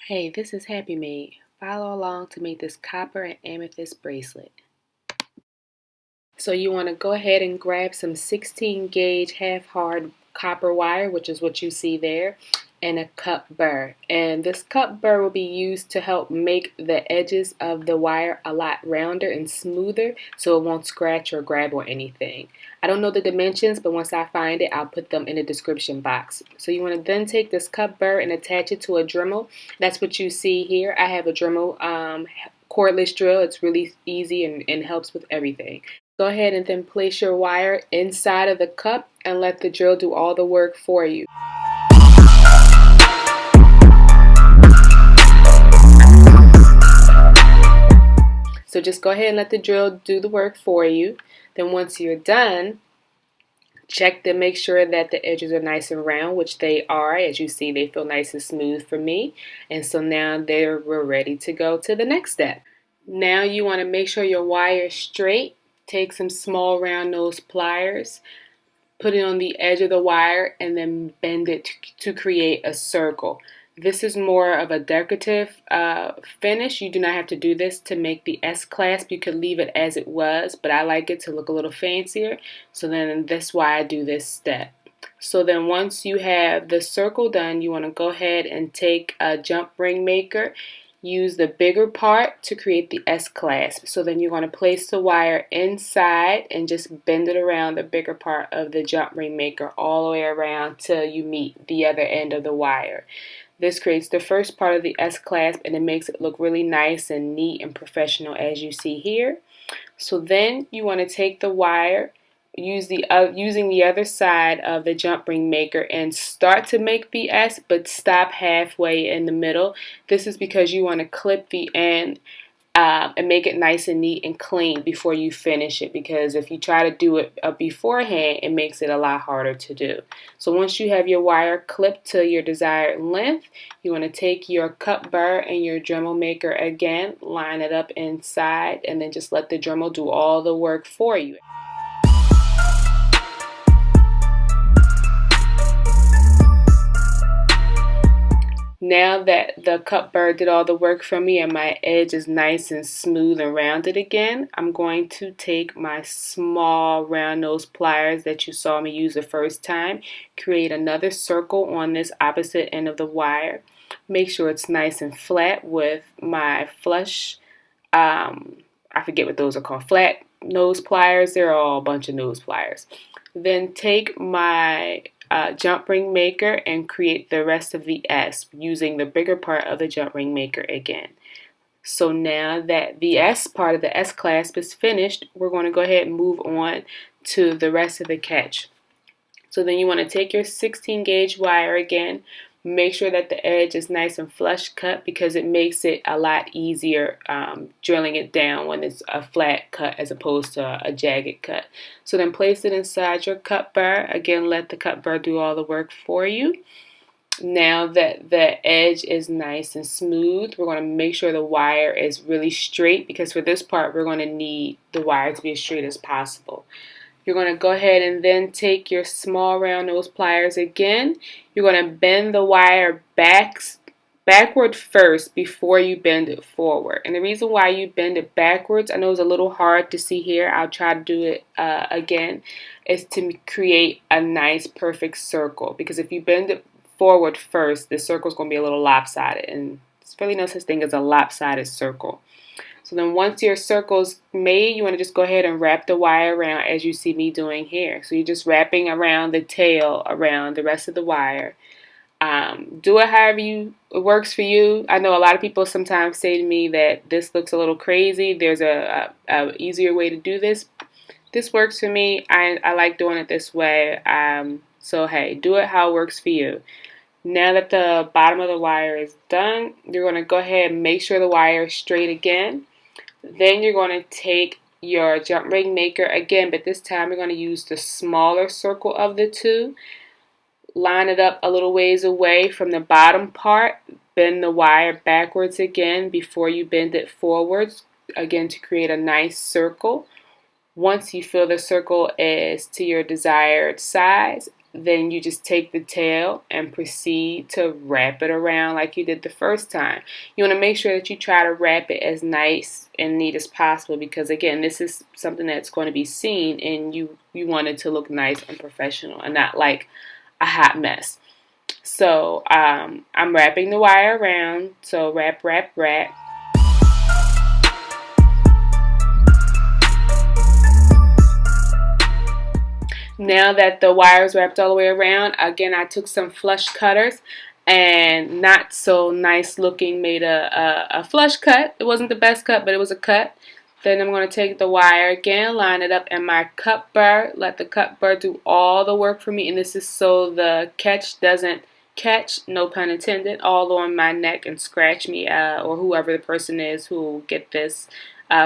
Hey, this is Happy Made. Follow along to make this copper and amethyst bracelet. So you want to go ahead and grab some 16 gauge half hard copper wire, which is what you see there, and a cup burr. And this cup burr will be used to help make the edges of the wire a lot rounder and smoother so it won't scratch or grab or anything. I don't know the dimensions, but once I find it, I'll put them in the description box. So you want to then take this cup burr and attach it to a Dremel. That's what you see here. I have a Dremel cordless drill. It's really easy and helps with everything. Go ahead and then place your wire inside of the cup and let the drill do all the work for you. So just go ahead and let the drill do the work for you. Then once you're done, check to make sure that the edges are nice and round, which they are. As you see, they feel nice and smooth for me. And so now we're ready to go to the next step. Now you want to make sure your wire is straight. Take some small round nose pliers, put it on the edge of the wire, and then bend it to create a circle. This is more of a decorative finish. You do not have to do this to make the S clasp. You could leave it as it was, but I like it to look a little fancier. So then that's why I do this step. So then once you have the circle done, you want to go ahead and take a jump ring maker. Use the bigger part to create the S clasp. So then you're going to place the wire inside and just bend it around the bigger part of the jump ring maker all the way around till you meet the other end of the wire. This creates the first part of the S clasp and it makes it look really nice and neat and professional as you see here. So then you want to take the wire, using the other side of the jump ring maker and start to make the S, but stop halfway in the middle. This is because you want to clip the end and make it nice and neat and clean before you finish it, because if you try to do it beforehand, it makes it a lot harder to do. So once you have your wire clipped to your desired length, you want to take your cup burr and your Dremel maker again, line it up inside, and then just let the Dremel do all the work for you. Now that the cup burr did all the work for me and my edge is nice and smooth and rounded again, I'm going to take my small round nose pliers that you saw me use the first time, create another circle on this opposite end of the wire. Make sure it's nice and flat with my flush, I forget what those are called, flat nose pliers. They're all a bunch of nose pliers. Then take my jump ring maker and create the rest of the S using the bigger part of the jump ring maker again. So now that the S part of the S clasp is finished, we're going to go ahead and move on to the rest of the catch. So then you want to take your 16 gauge wire again. Make sure that the edge is nice and flush cut because it makes it a lot easier drilling it down when it's a flat cut as opposed to a jagged cut. So then place it inside your cup burr. Again, let the cup burr do all the work for you. Now that the edge is nice and smooth, we're going to make sure the wire is really straight, because for this part we're going to need the wire to be as straight as possible. You're going to go ahead and then take your small round nose pliers again. You're going to bend the wire backward first before you bend it forward. And the reason why you bend it backwards, I know it's a little hard to see here, I'll try to do it again, is to create a nice perfect circle. Because if you bend it forward first, the circle's going to be a little lopsided, and there's really no such thing as a lopsided circle. So then once your circle's made, you want to just go ahead and wrap the wire around as you see me doing here. So you're just wrapping around the tail around the rest of the wire. Do it however it works for you. I know a lot of people sometimes say to me that this looks a little crazy. There's a easier way to do this. This works for me. I like doing it this way. So hey, do it how it works for you. Now that the bottom of the wire is done, you're going to go ahead and make sure the wire is straight again. Then you're going to take your jump ring maker again, but this time you're going to use the smaller circle of the two. Line it up a little ways away from the bottom part. Bend the wire backwards again before you bend it forwards, again to create a nice circle. Once you feel the circle is to your desired size, then you just take the tail and proceed to wrap it around like you did the first time. You want to make sure that you try to wrap it as nice and neat as possible, because again, this is something that's going to be seen, and you want it to look nice and professional and not like a hot mess. So I'm wrapping the wire around. So wrap, wrap, wrap. Now that the wire is wrapped all the way around, again, I took some flush cutters and not so nice looking made a flush cut. It wasn't the best cut, but it was a cut. Then I'm going to take the wire again, line it up in my cut burr, let the cut burr do all the work for me, and this is so the catch doesn't catch, no pun intended, all on my neck and scratch me or whoever the person is who will get this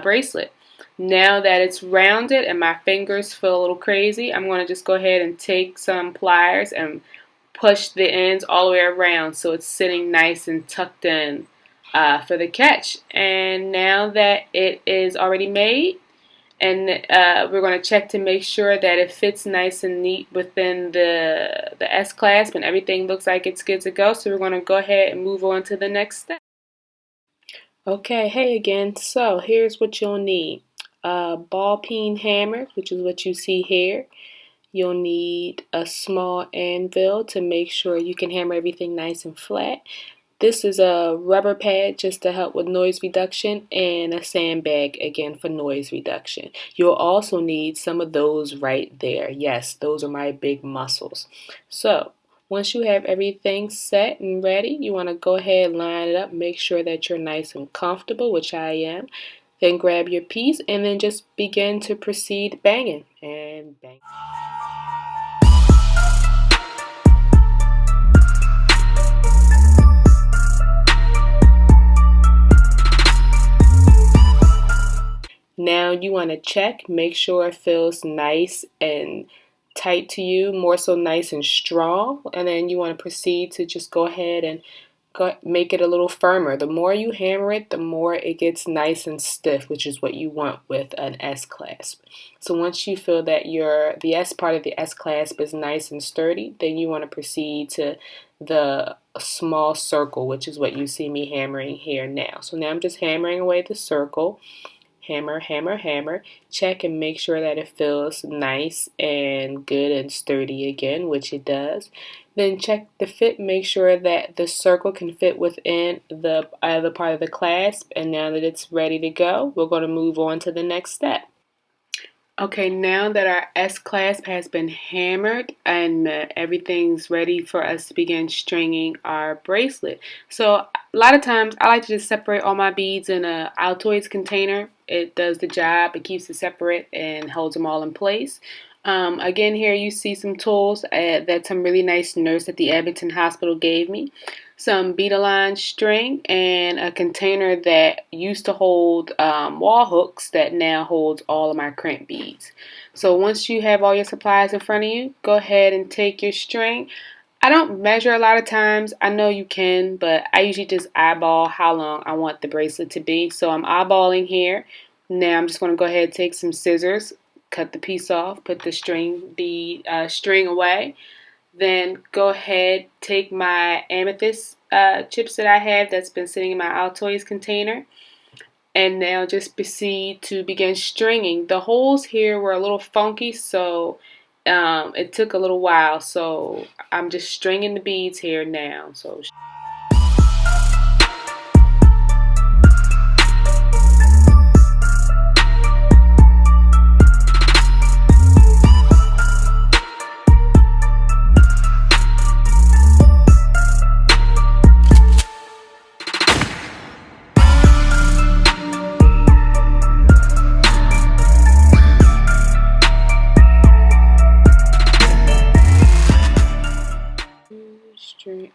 bracelet. Now that it's rounded and my fingers feel a little crazy, I'm going to just go ahead and take some pliers and push the ends all the way around so it's sitting nice and tucked in for the catch. And now that it is already made, and we're going to check to make sure that it fits nice and neat within the S clasp and everything looks like it's good to go. So we're going to go ahead and move on to the next step. Okay, hey again. So here's what you'll need. Ball peen hammer, which is what you see here. You'll need a small anvil to make sure you can hammer everything nice and flat. This is a rubber pad just to help with noise reduction, and a sandbag again for noise reduction. You'll also need some of those right there. Yes, those are my big muscles. So once you have everything set and ready, you want to go ahead and line it up, make sure that you're nice and comfortable, which I am. Then grab your piece and then just begin to proceed banging and bang. Now you want to check, make sure it feels nice and tight to you, more so nice and strong, and then you want to proceed to just go ahead and make it a little firmer. The more you hammer it, the more it gets nice and stiff, which is what you want with an S clasp. So once you feel that the S part of the S clasp is nice and sturdy, then you want to proceed to the small circle, which is what you see me hammering here now. So now I'm just hammering away the circle. Hammer, hammer, hammer. Check and make sure that it feels nice and good and sturdy again, which it does. Then check the fit, make sure that the circle can fit within the other part of the clasp. And now that it's ready to go, we're going to move on to the next step. Okay, now that our S clasp has been hammered and everything's ready for us to begin stringing our bracelet. So a lot of times I like to just separate all my beads in a altoids container. It does the job. It keeps it separate and holds them all in place. Again, here you see some tools that some really nice nurse at the Amethyst hospital gave me. Some bead-aligned string and a container that used to hold wall hooks that now holds all of my crimp beads. So once you have all your supplies in front of you, go ahead and take your string. I don't measure a lot of times. I know you can, but I usually just eyeball how long I want the bracelet to be. So I'm eyeballing here. Now I'm just going to go ahead and take some scissors, cut the piece off, put the string away. Then go ahead, take my amethyst chips that I have that's been sitting in my altoids container, and now just proceed to begin stringing. The holes here were a little funky, so it took a little while. So I'm just stringing the beads here now. So.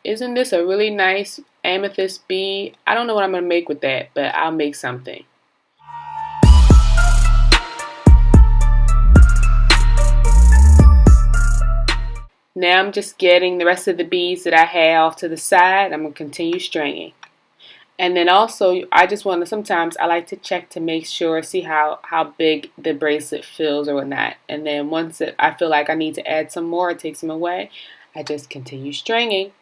Isn't this a really nice amethyst bead? I don't know what I'm going to make with that, but I'll make something. Now I'm just getting the rest of the beads that I had off to the side. I'm going to continue stringing. And then also, I just want to, sometimes I like to check to make sure, see how big the bracelet feels or whatnot. And then once I feel like I need to add some more or take some away, I just continue stringing.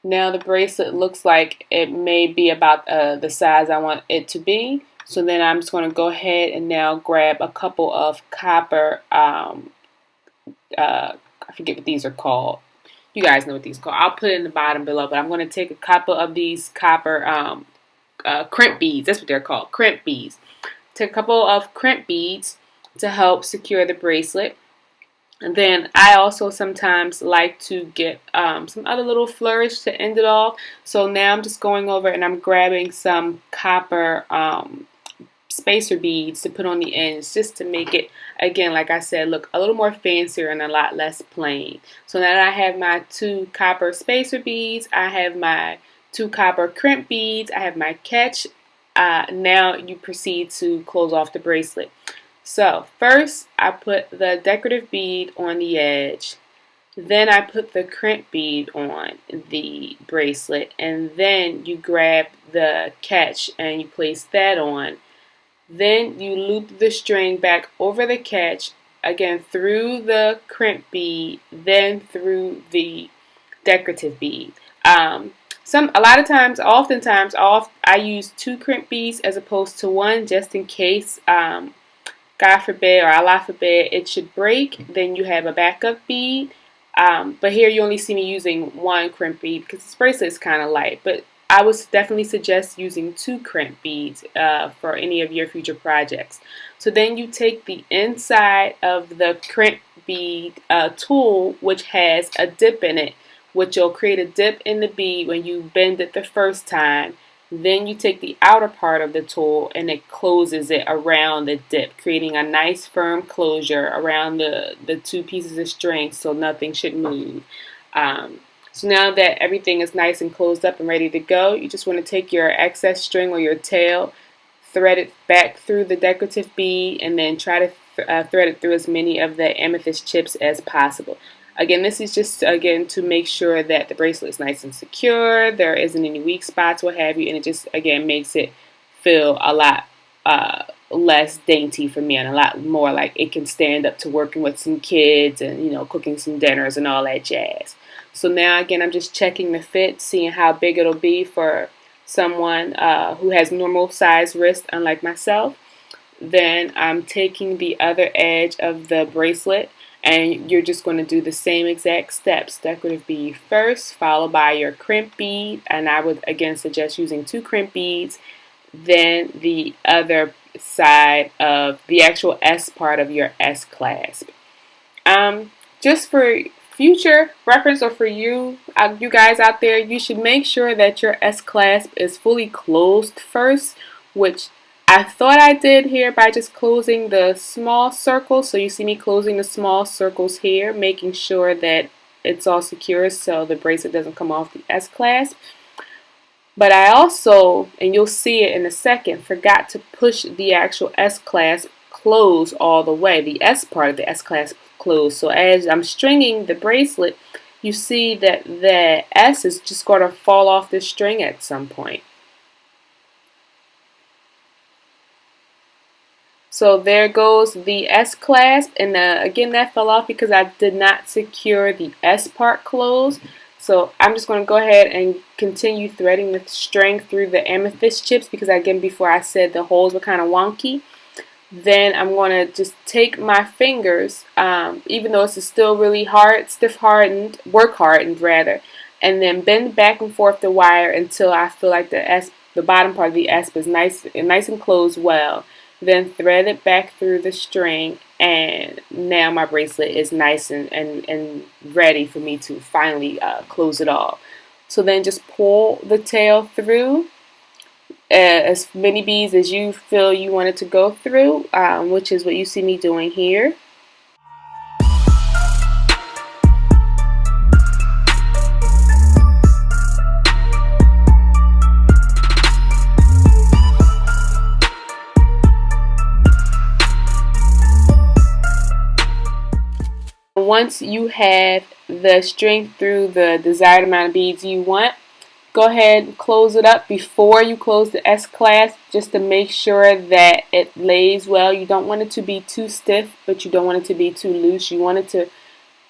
Now the bracelet looks like it may be about the size I want it to be. So then I'm just going to go ahead and now grab a couple of copper, I forget what these are called. You guys know what these are called. I'll put it in the bottom below, but I'm going to take a couple of these copper crimp beads. That's what they're called, crimp beads. Take a couple of crimp beads to help secure the bracelet. And then I also sometimes like to get some other little flourish to end it off. So now I'm just going over and I'm grabbing some copper spacer beads to put on the ends just to make it, again, like I said, look a little more fancier and a lot less plain. So now that I have my 2 copper spacer beads, I have my 2 copper crimp beads, I have my catch. Now you proceed to close off the bracelet. So first I put the decorative bead on the edge, then I put the crimp bead on the bracelet, and then you grab the catch and you place that on. Then you loop the string back over the catch, again through the crimp bead, then through the decorative bead. A lot of times, oftentimes, I use 2 crimp beads as opposed to 1, just in case, God forbid or Allah forbid, it should break. Then you have a backup bead. But here you only see me using 1 crimp bead because this bracelet is kind of light. But I would definitely suggest using 2 crimp beads for any of your future projects. So then you take the inside of the crimp bead tool, which has a dip in it, which will create a dip in the bead when you bend it the first time. Then you take the outer part of the tool and it closes it around the dip, creating a nice firm closure around the 2 pieces of string so nothing should move. So now that everything is nice and closed up and ready to go, you just want to take your excess string or your tail, thread it back through the decorative bead, and then try to thread it through as many of the amethyst chips as possible. Again, this is just, again, to make sure that the bracelet is nice and secure, there isn't any weak spots, what have you, and it just, again, makes it feel a lot less dainty for me and a lot more like it can stand up to working with some kids and, you know, cooking some dinners and all that jazz. So now, again, I'm just checking the fit, seeing how big it'll be for someone who has normal size wrist, unlike myself. Then I'm taking the other edge of the bracelet, and you're just going to do the same exact steps. Decorative bead first, followed by your crimp bead. And I would, again, suggest using 2 crimp beads. Then the other side of the actual S part of your S clasp. Just for future reference, or for you guys out there, you should make sure that your S clasp is fully closed first, which I thought I did here by just closing the small circles. So you see me closing the small circles here, making sure that it's all secure so the bracelet doesn't come off the S clasp. But I also, and you'll see it in a second, forgot to push the actual S clasp close all the way, the S part of the S clasp closed. So as I'm stringing the bracelet, you see that the S is just going to fall off the string at some point. So there goes the S clasp, and again that fell off because I did not secure the S part closed. So I'm just going to go ahead and continue threading the string through the amethyst chips because, again, before I said the holes were kind of wonky. Then I'm going to just take my fingers, even though it's still really hard, stiff hardened, work hardened rather, and then bend back and forth the wire until I feel like the bottom part of the S is nice and closed well. Then thread it back through the string, and now my bracelet is nice and ready for me to finally close it off. So then just pull the tail through as many beads as you feel you want it to go through, which is what you see me doing here. once you have the string through the desired amount of beads you want, go ahead and close it up before you close the S clasp, just to make sure that it lays well. You don't want it to be too stiff, but you don't want it to be too loose. You want it to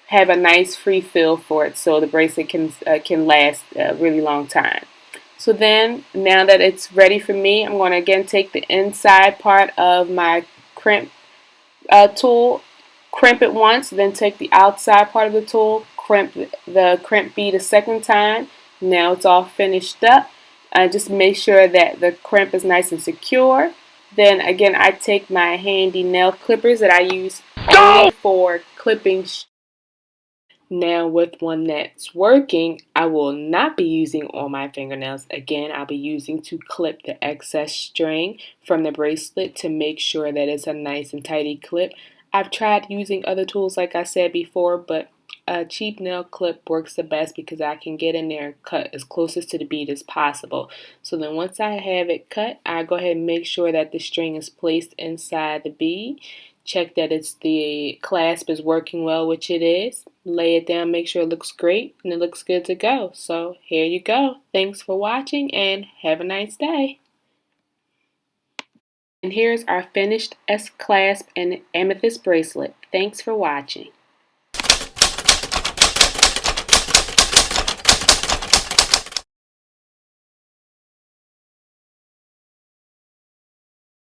have a nice free feel for it so the bracelet can last a really long time. So then, now that it's ready for me, I'm going to again take the inside part of my crimp tool, crimp it once, then take the outside part of the tool, crimp the crimp bead a second time. Now it's all finished up. Just make sure that the crimp is nice and secure. Then again, I take my handy nail clippers that I use only for clipping. Now with one that's working, I will not be using on my fingernails. Again, I'll be using to clip the excess string from the bracelet to make sure that it's a nice and tidy clip. I've tried using other tools like I said before, but a cheap nail clip works the best because I can get in there and cut as closest to the bead as possible. So then once I have it cut, I go ahead and make sure that the string is placed inside the bead. Check that the clasp is working well, which it is. Lay it down, make sure it looks great, and it looks good to go. So here you go. Thanks for watching and have a nice day. And here's our finished S clasp and amethyst bracelet. Thanks for watching.